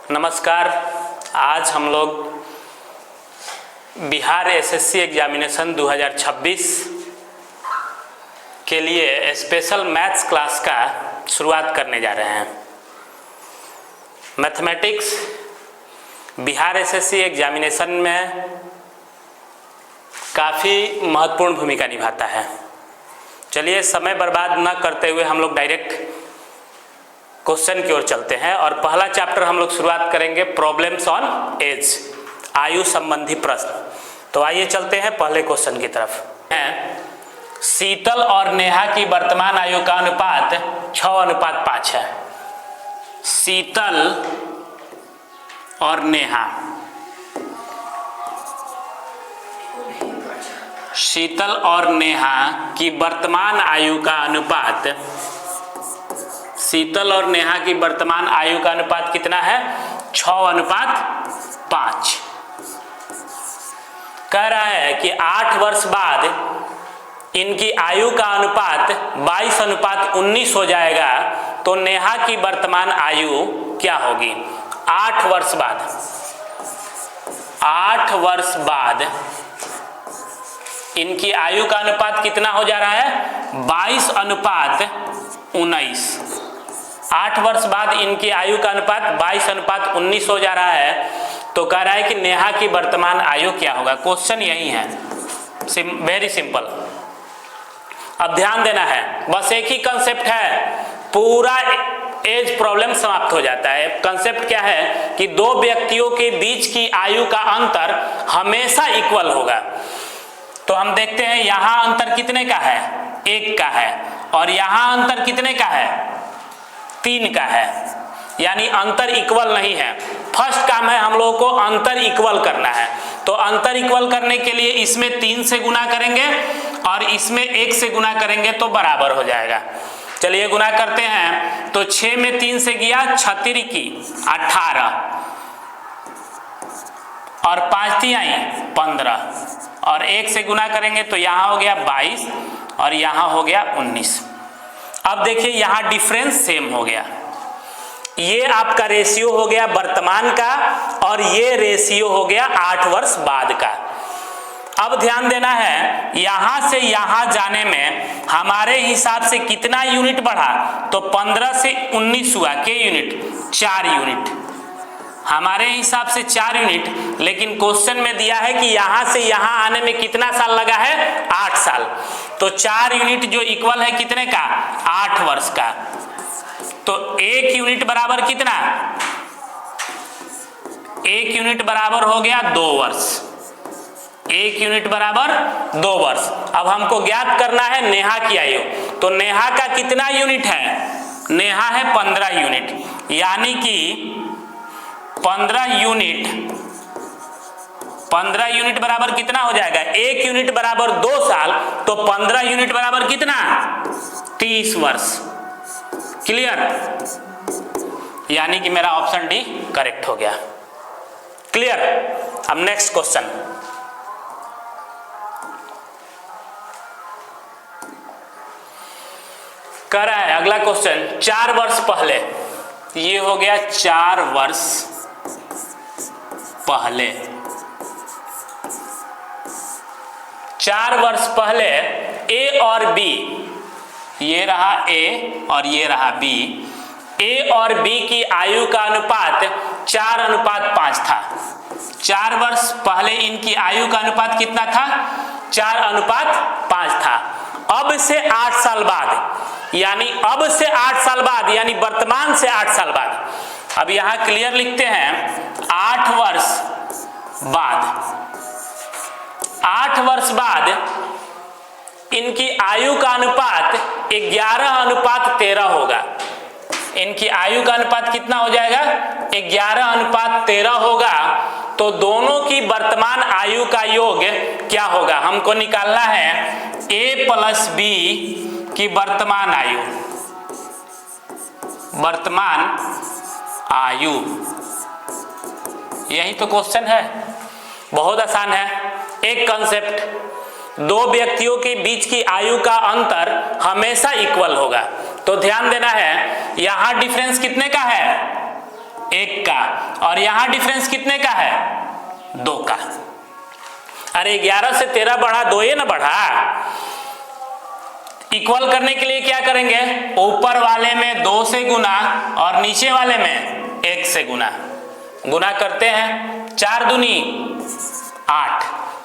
नमस्कार। आज हम लोग बिहार एसएससी एग्जामिनेशन 2026 के लिए स्पेशल मैथ्स क्लास का शुरुआत करने जा रहे हैं। मैथमेटिक्स बिहार एसएससी एग्जामिनेशन में काफ़ी महत्वपूर्ण भूमिका निभाता है। चलिए समय बर्बाद न करते हुए हम लोग डायरेक्ट क्वेश्चन की ओर चलते हैं और पहला चैप्टर हम लोग शुरुआत करेंगे प्रॉब्लम्स ऑन एज, आयु संबंधी प्रश्न। तो आइए चलते हैं पहले क्वेश्चन की तरफ। शीतल और नेहा की वर्तमान आयु का अनुपात 6:5 है। शीतल और नेहा, शीतल और नेहा की वर्तमान आयु का अनुपात, शीतल और नेहा की वर्तमान आयु का अनुपात कितना है? 6:5। कह रहा है कि 8 वर्ष बाद इनकी आयु का अनुपात 22:19 हो जाएगा, तो नेहा की वर्तमान आयु क्या होगी? 8 वर्ष बाद, 8 वर्ष बाद इनकी आयु का अनुपात कितना हो जा रहा है? 22:19। 8 वर्ष बाद इनकी आयु का अनुपात 22:19 हो जा रहा है, तो कह रहा है कि नेहा की वर्तमान आयु क्या होगा। क्वेश्चन यही है, वेरी सिंपल। अब ध्यान देना है, बस एक ही कंसेप्ट है, पूरा एज प्रॉब्लम समाप्त हो जाता है। कंसेप्ट क्या है कि दो व्यक्तियों के बीच की आयु का अंतर हमेशा इक्वल होगा। तो हम देखते हैं यहां अंतर कितने का है? 1 का है, और यहां अंतर कितने का है? 3 का है, यानी अंतर इक्वल नहीं है। फर्स्ट काम है हम लोगों को अंतर इक्वल करना है। तो अंतर इक्वल करने के लिए इसमें 3 से गुना करेंगे और इसमें 1 से गुना करेंगे तो बराबर हो जाएगा। चलिए गुना करते हैं। तो 6 में 3 से गया 36 की 18, और 5 × 3 = 15, और 1 से गुना करेंगे तो यहाँ हो गया 22 और यहाँ हो गया 19। अब देखिए यहाँ डिफरेंस सेम हो गया। ये आपका रेशियो हो गया वर्तमान का और ये रेशियो हो गया 8 वर्ष बाद का। अब ध्यान देना है, यहां से यहां जाने में हमारे हिसाब से कितना यूनिट बढ़ा? तो 15 से 19 हुआ। के यूनिट? 4 यूनिट। हमारे हिसाब से 4 यूनिट, लेकिन क्वेश्चन में दिया है कि यहां से यहां आने में कितना साल लगा है? 8 साल। तो 4 यूनिट जो इक्वल है कितने का? 8 वर्ष का। तो 1 यूनिट बराबर कितना? 1 यूनिट बराबर हो गया 2 वर्ष। 1 यूनिट बराबर 2 वर्ष। अब हमको ज्ञात करना है नेहा की आयु। तो नेहा का कितना यूनिट है? नेहा है 15 यूनिट, यानी कि 15 यूनिट बराबर कितना हो जाएगा? 1 यूनिट बराबर 2 साल, तो 15 यूनिट बराबर कितना? 30 वर्ष। क्लियर? यानी कि मेरा ऑप्शन डी करेक्ट हो गया। क्लियर? अब नेक्स्ट क्वेश्चन। कह रहा है अगला क्वेश्चन, 4 वर्ष पहले, ये हो गया 4 वर्ष पहले, 4 वर्ष पहले ए और बी, ये रहा ए और ये रहा बी, ए और बी की आयु का अनुपात 4:5 था। 4 वर्ष पहले इनकी आयु का अनुपात कितना था? 4:5 था। अब से 8 साल बाद, यानी अब से 8 साल बाद, यानी वर्तमान से 8 साल बाद, अब यहां क्लियर लिखते हैं 8 वर्ष बाद, 8 वर्ष बाद इनकी आयु का अनुपात 11:13 होगा। इनकी आयु का अनुपात कितना हो जाएगा? 11:13 होगा। तो दोनों की वर्तमान आयु का योग क्या होगा? हमको निकालना है a + b की वर्तमान आयु, वर्तमान आयु। यही तो क्वेश्चन है, बहुत आसान है। एक कंसेप्ट, दो व्यक्तियों के बीच की आयु का अंतर हमेशा इक्वल होगा। तो ध्यान देना है, यहां डिफरेंस कितने का है? 1 का, और यहां डिफरेंस कितने का है? 2 का। अरे 11 से 13 बढ़ा, 2 ही ना बढ़ा। इक्वल करने के लिए क्या करेंगे? ऊपर वाले में 2 से गुना और नीचे वाले में 1 से गुना। गुना करते हैं, 4 दूनी 8।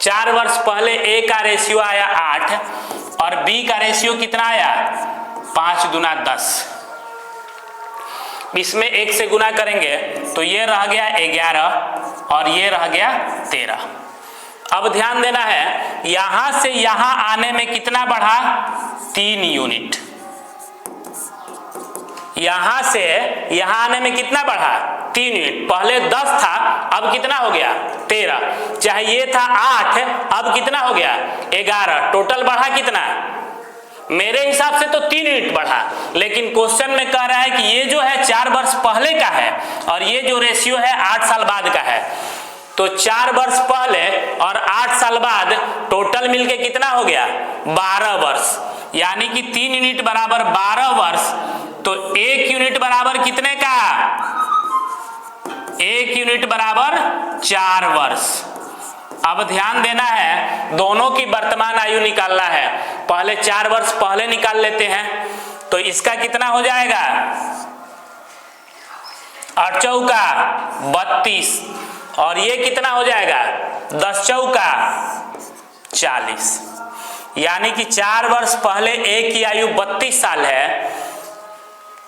4 वर्ष पहले A का रेशियो आया 8 और B का रेशियो कितना आया? 5 दूना 10। इसमें 1 से गुना करेंगे तो ये रह गया 11 और ये रह गया 13। अब ध्यान देना है, यहां से यहां आने में कितना बढ़ा? 3 यूनिट। यहां से यहां आने में कितना बढ़ा? 3 यूनिट। पहले 10 था, अब कितना हो गया? 13। चाहे ये था 8, अब कितना हो गया? 11। टोटल बढ़ा कितना? मेरे हिसाब से तो 3 यूनिट बढ़ा, लेकिन क्वेश्चन में कह रहा है कि ये जो है 4 वर्ष पहले का है और ये जो रेशियो है 8 साल बाद का है। तो 4 वर्ष पहले और 8 साल बाद टोटल मिलके कितना हो गया? 12 वर्ष। यानी कि 3 यूनिट बराबर 12 वर्ष। तो 1 यूनिट बराबर कितने का? 1 यूनिट बराबर 4 वर्ष। अब ध्यान देना है, दोनों की वर्तमान आयु निकालना है। पहले 4 वर्ष पहले निकाल लेते हैं, तो इसका कितना हो जाएगा? 8 चौका 32 और ये कितना हो जाएगा? 10 चौका 40। यानी कि 4 वर्ष पहले A की आयु 32 साल है।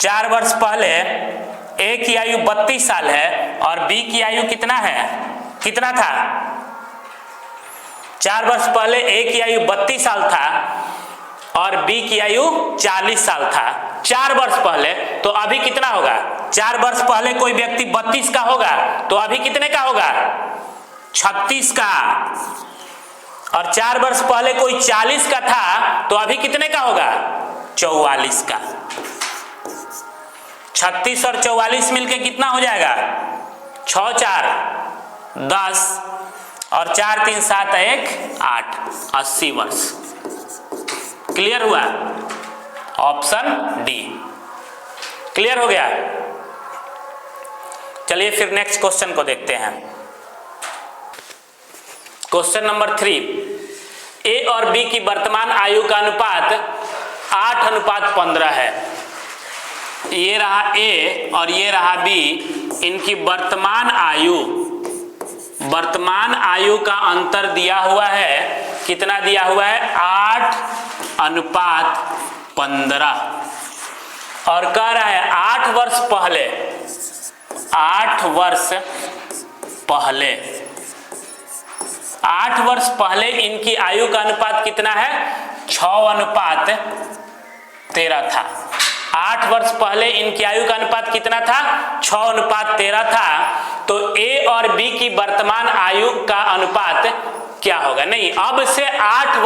4 वर्ष पहले A की आयु 32 साल है और B की आयु कितना है? कितना था? 4 वर्ष पहले A की आयु 32 साल था और B की आयु 40 साल था 4 वर्ष पहले। तो अभी कितना होगा? 4 वर्ष पहले कोई व्यक्ति 32 का होगा तो अभी कितने का होगा? 36 का। और 4 वर्ष पहले कोई 40 का था तो अभी कितने का होगा? 44 का। 36 और 44 मिलके कितना हो जाएगा? 6 4 10 और 4 3 7 1 8 80 वर्ष। क्लियर हुआ? ऑप्शन डी क्लियर हो गया। चलिए फिर नेक्स्ट क्वेश्चन को देखते हैं। क्वेश्चन नंबर 3, ए और बी की वर्तमान आयु का अनुपात 8:15 है। ये रहा ए और ये रहा बी। इनकी वर्तमान आयु का अंतर दिया हुआ है। कितना दिया हुआ है? 8:15 और कह रहा है 8 वर्ष पहले इनकी आयु का अनुपात कितना है? 6:13 था। 8 वर्ष पहले इनकी आयु का अनुपात कितना था? 6:13 था। तो ए और बी की वर्तमान आयु का अनुपात क्या होगा? नहीं, अब से 8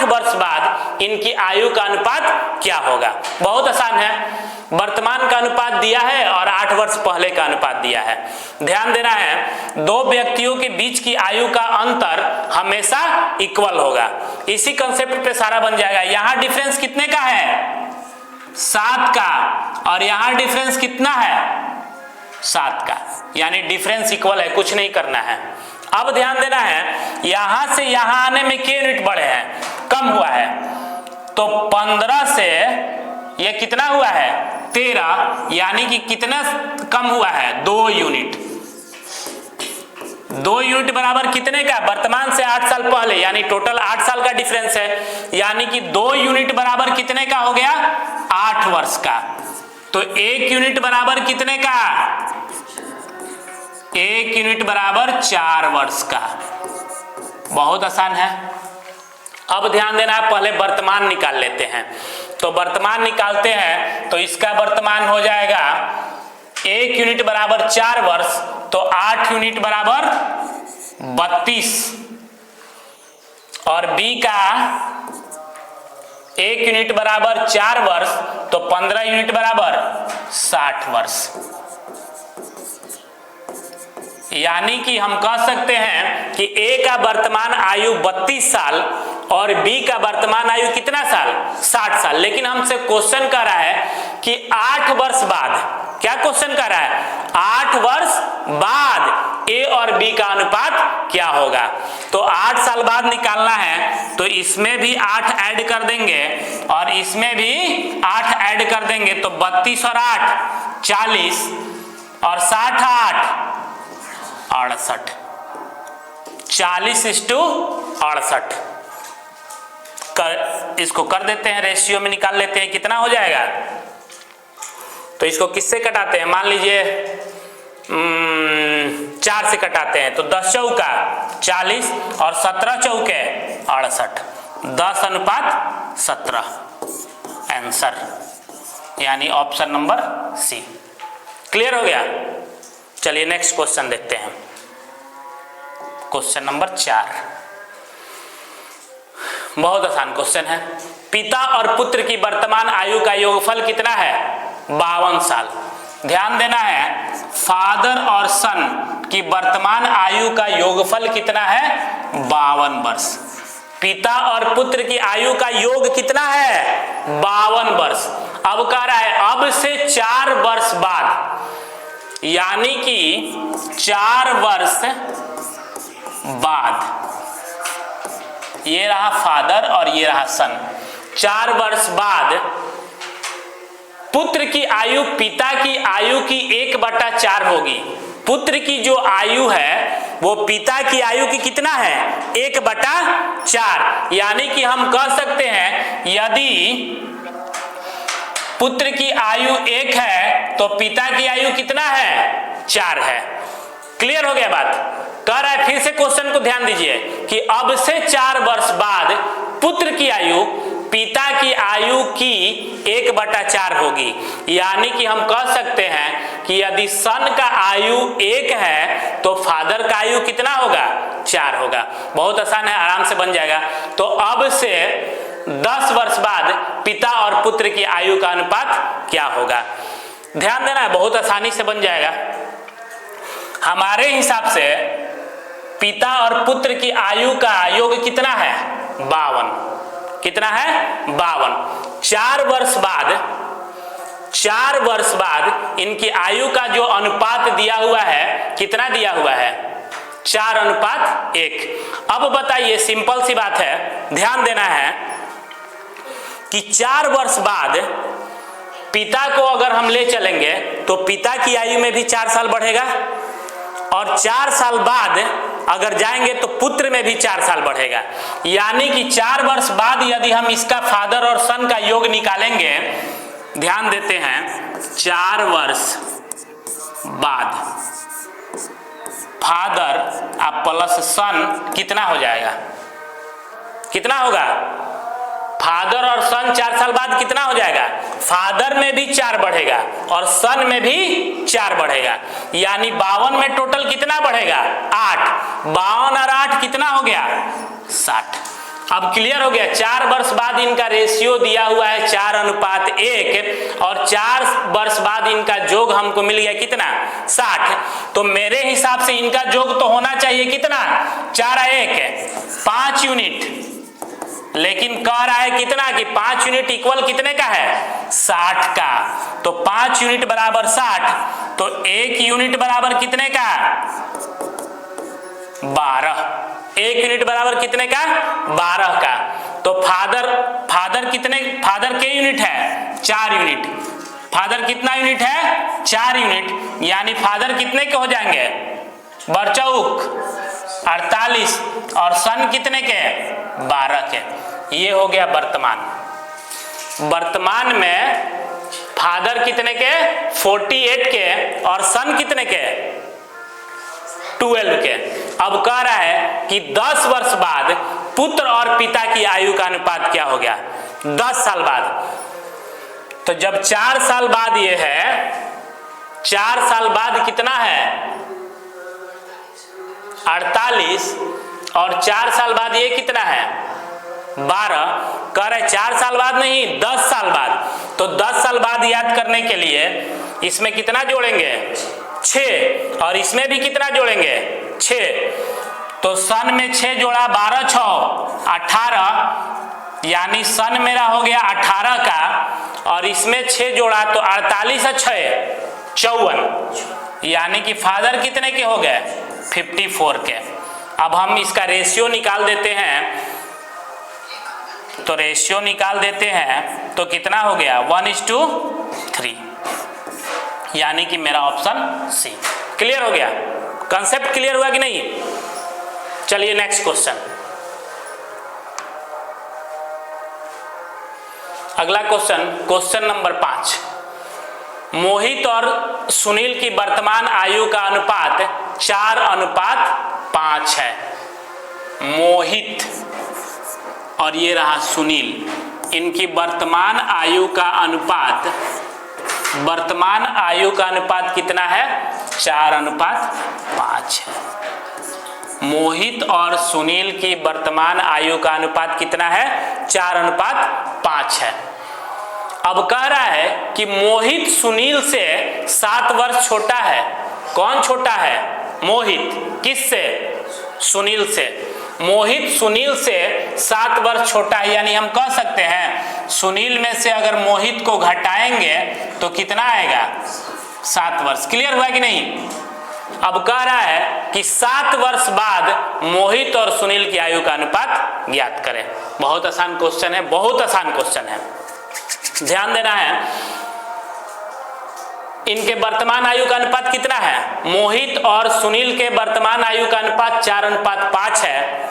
वर्ष बाद इनकी आयु का अनुपात क्या होगा? बहुत आसान है। वर्तमान का अनुपात दिया है और 8 वर्ष पहले का अनुपात दिया है। ध्यान देना है, दो व्यक्तियों के बीच की आयु का अंतर हमेशा इक्वल होगा। इसी कंसेप्ट पे सारा बन जाएगा। यहां डिफरेंस कितने का है? 7 का और यहां डिफरेंस कितना है? 7 का। यानी डिफरेंस इक्वल है, कुछ नहीं करना है। अब ध्यान देना है, यहां से यहां आने में के यूनिट बढ़े हैं? कम हुआ है। तो 15 से ये कितना हुआ है? 13। यानी कि कितना कम हुआ है? 2 यूनिट। 2 यूनिट बराबर कितने का? वर्तमान से 8 साल पहले, यानी टोटल 8 साल का डिफरेंस है। यानी कि 2 यूनिट बराबर कितने का हो गया? 8 वर्ष का। तो 1 यूनिट बराबर कितने का? 1 यूनिट बराबर 4 वर्ष का। बहुत आसान है। अब ध्यान देना है, पहले वर्तमान निकाल लेते हैं। तो वर्तमान निकालते हैं तो इसका वर्तमान हो जाएगा 1 यूनिट बराबर 4 वर्ष, तो 8 यूनिट बराबर 32 और बी का 1 यूनिट बराबर 4 वर्ष, तो 15 यूनिट बराबर 60 वर्ष। यानी कि हम कह सकते हैं कि ए का वर्तमान आयु 32 साल और बी का वर्तमान आयु कितना साल? 60 साल। लेकिन हमसे क्वेश्चन कर रहा है कि 8 वर्ष बाद क्या क्वेश्चन कर रहा है? 8 वर्ष बाद ए और बी का अनुपात क्या होगा? तो 8 साल बाद निकालना है, तो इसमें भी 8 ऐड कर देंगे और इसमें भी 8 ऐड कर देंगे, तो 32 और 8 40 और 60 8 68, 40:68 इसको कर देते हैं, रेशियो में निकाल लेते हैं, कितना हो जाएगा? तो इसको किससे कटाते हैं? मान लीजिए 4 से कटाते हैं, तो 10 चौका 40 और 17 चौके 68, 10:17 आंसर, यानी ऑप्शन नंबर सी। क्लियर हो गया? चलिए नेक्स्ट क्वेश्चन देखते हैं, क्वेश्चन नंबर 4। बहुत आसान क्वेश्चन है। पिता और पुत्र की वर्तमान आयु का योगफल कितना है? 52 साल। ध्यान देना है, फादर और सन की वर्तमान आयु का योगफल कितना है? 52 वर्ष। पिता और पुत्र की आयु का योग कितना है? 52 वर्ष। अब कह रहा है अब से 4 वर्ष बाद, यानी कि 4 वर्ष बाद, ये रहा फादर और ये रहा सन, 4 वर्ष बाद पुत्र की आयु पिता की आयु की 1/4 होगी। पुत्र की जो आयु है वो पिता की आयु की कितना है? 1/4। यानी कि हम कह सकते हैं यदि पुत्र की आयु 1 है तो पिता की आयु कितना है? 4 है। क्लियर हो गया बात? कह रहा है, फिर से क्वेश्चन को ध्यान दीजिए कि अब से 4 वर्ष बाद पुत्र की आयु पिता की आयु की 1/4 होगी। यानी कि हम कह सकते हैं कि यदि सन का आयु 1 है तो फादर का आयु कितना होगा? 4 होगा। बहुत आसान है, आराम से बन जाएगा। तो अब से 10 वर्ष बाद पिता और पुत्र की आयु का अनुपात क्या होगा? ध्यान देना है, बहुत आसानी से बन जाएगा। हमारे हिसाब से पिता और पुत्र की आयु का योग कितना है? 52। कितना है? 52। 4 वर्ष बाद इनकी आयु का जो अनुपात दिया हुआ है, कितना दिया हुआ है? 4:1। अब बताइए, सिंपल सी बात है, ध्यान देना है कि 4 वर्ष बाद पिता को अगर हम ले चलेंगे तो पिता की आयु में भी 4 साल बढ़ेगा, और 4 साल बाद अगर जाएंगे तो पुत्र में भी 4 साल बढ़ेगा। यानी कि 4 वर्ष बाद यदि हम इसका फादर और सन का योग निकालेंगे, ध्यान देते हैं, 4 वर्ष बाद फादर प्लस सन कितना हो जाएगा? कितना होगा? फादर और सन 4 साल बाद कितना हो जाएगा? फादर में भी 4 बढ़ेगा और सन में भी 4 बढ़ेगा। यानी 52 में टोटल कितना बढ़ेगा? 8। 52 और 8 कितना हो गया? 60। अब क्लियर हो गया? 4 वर्ष बाद इनका रेशियो दिया हुआ है 4:1 और 4 वर्ष बाद इनका जोग हमको मिल गया कितना? 60। तो मेरे हिसाब से इनका जोग तो होना चाहिए कितना? 4 और 1 5 यूनिट। लेकिन कह रहा है कितना कि 5 यूनिट इक्वल कितने का है? 60 का। तो 5 यूनिट बराबर 60, तो 1 यूनिट बराबर कितने का? 12। 1 यूनिट बराबर कितने का? 12 का। तो फादर के यूनिट है? 4 यूनिट। फादर कितना यूनिट है? 4 यूनिट। यानी फादर कितने के हो जाएंगे? बरचौक 48 और सन कितने के? 12 के। ये हो गया वर्तमान में फादर कितने के? 48 के और सन कितने के? 12 के। अब कह रहा है कि 10 वर्ष बाद पुत्र और पिता की आयु का अनुपात क्या हो गया? 10 साल बाद। तो जब 4 साल बाद ये है, 4 साल बाद कितना है? 48 और 4 साल बाद ये कितना है? 12। कह रहे 4 साल बाद नहीं, 10 साल बाद। तो 10 साल बाद याद करने के लिए इसमें कितना जोड़ेंगे? 6 और इसमें भी कितना जोड़ेंगे? 6। तो सन में 6 जोड़ा 12 6 18, यानी सन मेरा हो गया 18 का, और इसमें 6 जोड़ा तो 48 और 6 54, यानी कि फादर कितने के हो गए 54 के। अब हम इसका रेशियो निकाल देते हैं, तो रेशियो निकाल देते हैं तो कितना हो गया 1:3, यानी कि मेरा ऑप्शन सी। क्लियर हो गया, कंसेप्ट क्लियर हुआ कि नहीं? चलिए नेक्स्ट क्वेश्चन। अगला क्वेश्चन, क्वेश्चन नंबर 5। मोहित और सुनील की वर्तमान आयु का अनुपात 4:5 है। मोहित और ये रहा सुनील, इनकी वर्तमान आयु का अनुपात कितना है 4:5 है। मोहित और सुनील की वर्तमान आयु का अनुपात कितना है 4:5 है। अब कह रहा है कि मोहित सुनील से 7 वर्ष छोटा है। कौन छोटा है? मोहित। किससे? सुनील से। मोहित सुनील से 7 वर्ष छोटा है, यानी हम कह सकते हैं सुनील में से अगर मोहित को घटाएंगे तो कितना आएगा 7 वर्ष। क्लियर हुआ कि नहीं? अब कह रहा है कि 7 वर्ष बाद मोहित और सुनील की आयु का अनुपात ज्ञात करें। बहुत आसान क्वेश्चन है, बहुत आसान क्वेश्चन है, ध्यान देना है। इनके वर्तमान आयु का अनुपात कितना है? मोहित और सुनील के वर्तमान आयु का अनुपात 4:5 है,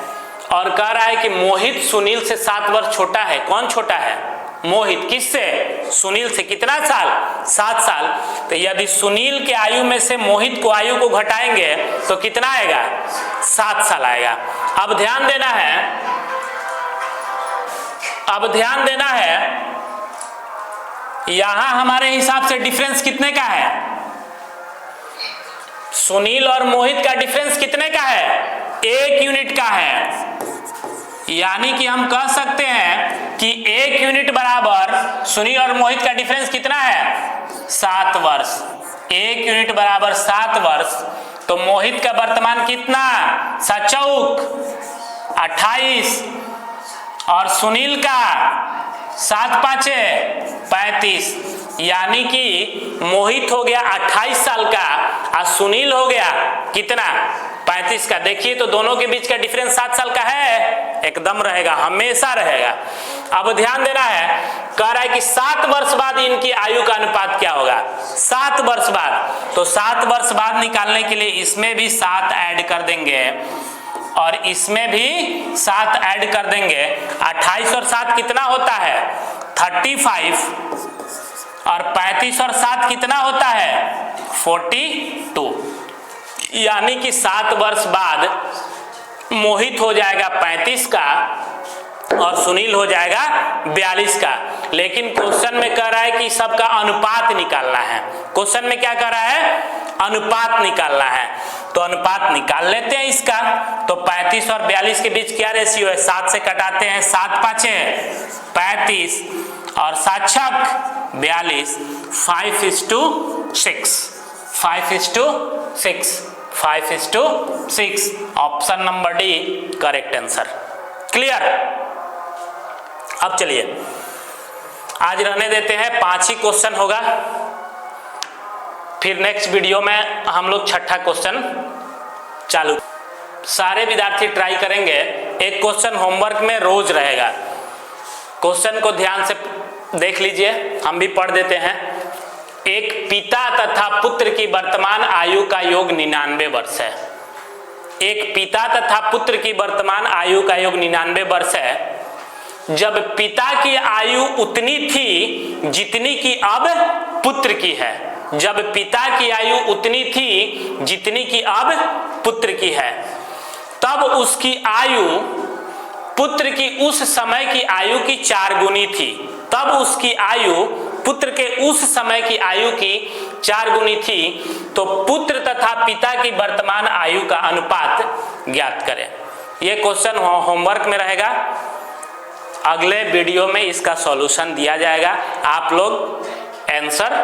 और कह रहा है कि मोहित सुनील से 7 वर्ष छोटा है। कौन छोटा है? मोहित। किससे? सुनील से। कितना साल? 7 साल। तो यदि सुनील के आयु में से मोहित को आयु को घटाएंगे तो कितना आएगा 7 साल आएगा। अब ध्यान देना है, यहां हमारे हिसाब से डिफरेंस कितने का है? सुनील और मोहित का डिफरेंस कितने का है? 1 यूनिट का है। यानी कि हम कह सकते हैं कि 1 यूनिट बराबर सुनील और मोहित का डिफरेंस कितना है 7 वर्ष। 1 यूनिट बराबर 7 वर्ष। तो मोहित का वर्तमान कितना 7 चौक 28 और सुनील का 7 पाँचे 35, यानी कि मोहित हो गया 28 साल का और सुनील हो गया कितना 35 का। देखिए तो दोनों के बीच का डिफरेंस 7 साल का है, एकदम रहेगा, हमेशा रहेगा। अब ध्यान देना है, कह रहा है कि 7 वर्ष बाद इनकी आयु का अनुपात क्या होगा 7 वर्ष बाद। तो 7 वर्ष बाद निकालने के लिए इसमें भी 7 ऐड कर देंगे और इसमें भी 7 ऐड कर देंगे। 28 और 7 कितना होता है 35 और 35 और 7 कितना होता है 42, यानी कि 7 वर्ष बाद मोहित हो जाएगा 35 का और सुनील हो जाएगा 42 का। लेकिन क्वेश्चन में कह रहा है कि सबका अनुपात निकालना है। क्वेश्चन में क्या कह रहा है अनुपात निकालना है, तो अनुपात निकाल लेते हैं इसका। तो 35 और 42 के बीच क्या रेशियो है 7 से कटाते हैं 7 पाँचे 35 और 7 छक 42 5:6 option number D correct answer. Clear. अब चलिए आज रहने देते हैं, 5 ही क्वेश्चन होगा, फिर नेक्स्ट वीडियो में हम लोग 6ठा क्वेश्चन चालू। सारे विद्यार्थी ट्राई करेंगे। एक क्वेश्चन होमवर्क में रोज रहेगा, क्वेश्चन को ध्यान से देख लीजिए, हम भी पढ़ देते हैं। एक पिता तथा पुत्र की वर्तमान आयु का योग 99 वर्ष है। एक पिता तथा पुत्र की वर्तमान आयु का योग 99 वर्ष है। जब पिता की आयु उतनी थी जितनी की अब पुत्र की है, जब पिता की आयु उतनी थी जितनी की अब पुत्र की है, तब उसकी आयु पुत्र की उस समय की आयु की 4 गुनी थी। तब उसकी आयु पुत्र के उस समय की आयु की 4 गुनी थी। तो पुत्र तथा पिता की वर्तमान आयु का अनुपात ज्ञात करें। यह क्वेश्चन होमवर्क में रहेगा, अगले वीडियो में इसका सॉल्यूशन दिया जाएगा, आप लोग आंसर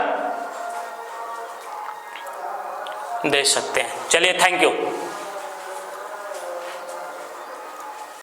दे सकते हैं। चलिए थैंक यू।